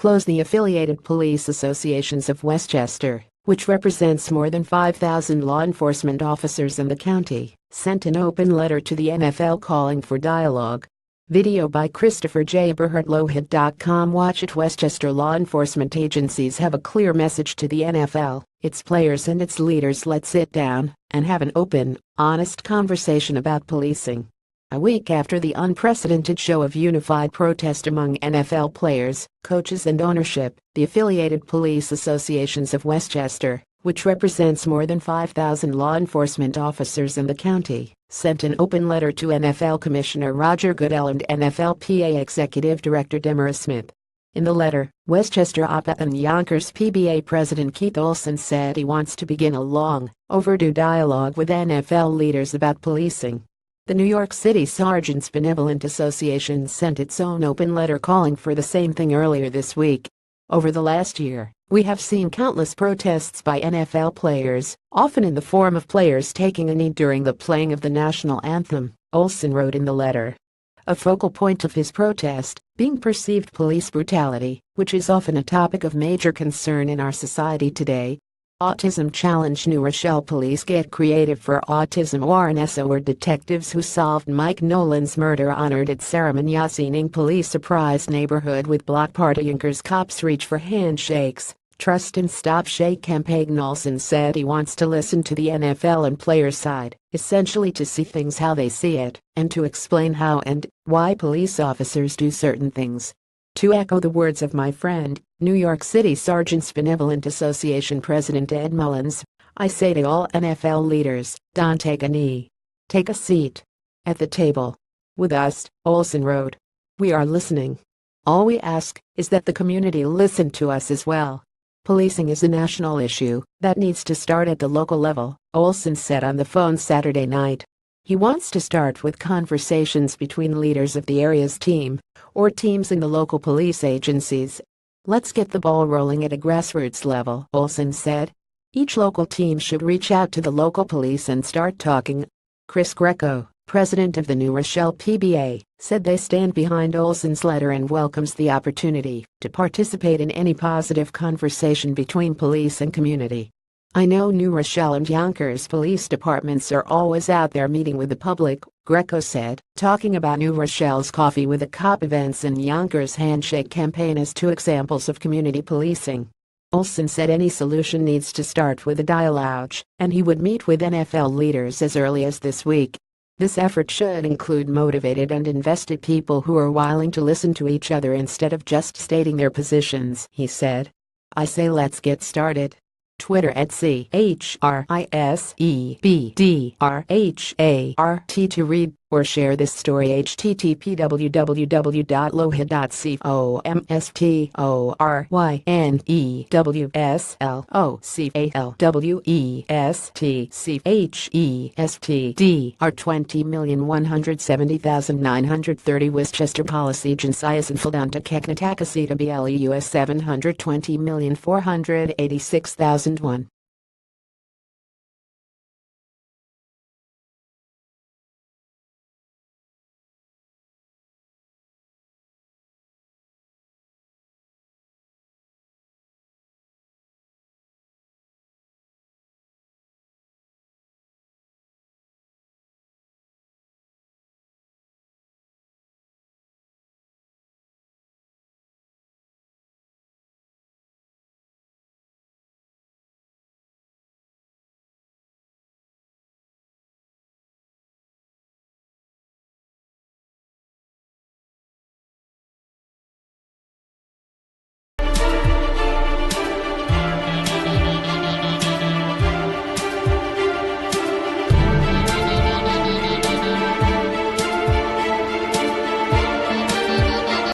closed the affiliated police associations of Westchester, which represents more than 5,000 law enforcement officers in the county, sent an open letter to the NFL calling for dialogue. Video by Christopher J. Eberhardt. Lowhit.com. Watch it. Westchester law enforcement agencies have a clear message to the NFL, its players and its leaders. Let's sit down and have an open, honest conversation about policing. A week after the unprecedented show of unified protest among NFL players, coaches and ownership, the affiliated police associations of Westchester, which represents more than 5,000 law enforcement officers in the county, sent an open letter to NFL Commissioner Roger Goodell and NFLPA Executive Director Demarest Smith. In the letter, Westchester OPA and Yonkers PBA President Keith Olson said he wants to begin a long, overdue dialogue with NFL leaders about policing. The New York City Sergeants Benevolent Association sent its own open letter calling for the same thing earlier this week. Over the last year, we have seen countless protests by NFL players, often in the form of players taking a knee during the playing of the national anthem, Olson wrote in the letter. A focal point of his protest being perceived police brutality, which is often a topic of major concern in our society today. Autism Challenge. New Rochelle police get creative for Autism Awareness Award. Detectives who solved Mike Nolan's murder honored at ceremony. Yasening police surprised neighborhood with block party. Yonkers cops reach for handshakes. Trust and Stop Shake campaign. Olson said he wants to listen to the NFL and players' side, essentially to see things how they see it, and to explain how and why police officers do certain things. To echo the words of my friend, New York City Sergeants Benevolent Association President Ed Mullins, I say to all NFL leaders, don't take a knee. Take a seat at the table with us, Olson wrote. We are listening. All we ask is that the community listen to us as well. Policing is a national issue that needs to start at the local level, Olson said on the phone Saturday night. He wants to start with conversations between leaders of the area's team or teams in the local police agencies. Let's get the ball rolling at a grassroots level, Olson said. Each local team should reach out to the local police and start talking. Chris Greco, president of the New Rochelle PBA, said they stand behind Olson's letter and welcomes the opportunity to participate in any positive conversation between police and community. I know New Rochelle and Yonkers police departments are always out there meeting with the public, Greco said, talking about New Rochelle's Coffee with a Cop events and Yonkers Handshake campaign as two examples of community policing. Olson said any solution needs to start with a dialogue, and he would meet with NFL leaders as early as this week. This effort should include motivated and invested people who are willing to listen to each other instead of just stating their positions, he said. I say let's get started. Twitter at CHRISEBDRHART. To read or share this story, http www.lowhit.com/MSTORYNEWESTCHESTDR 20,170,930 Westchester Policy Agency Eisenfeldonta Keknatakasita BLEUS 720,486,001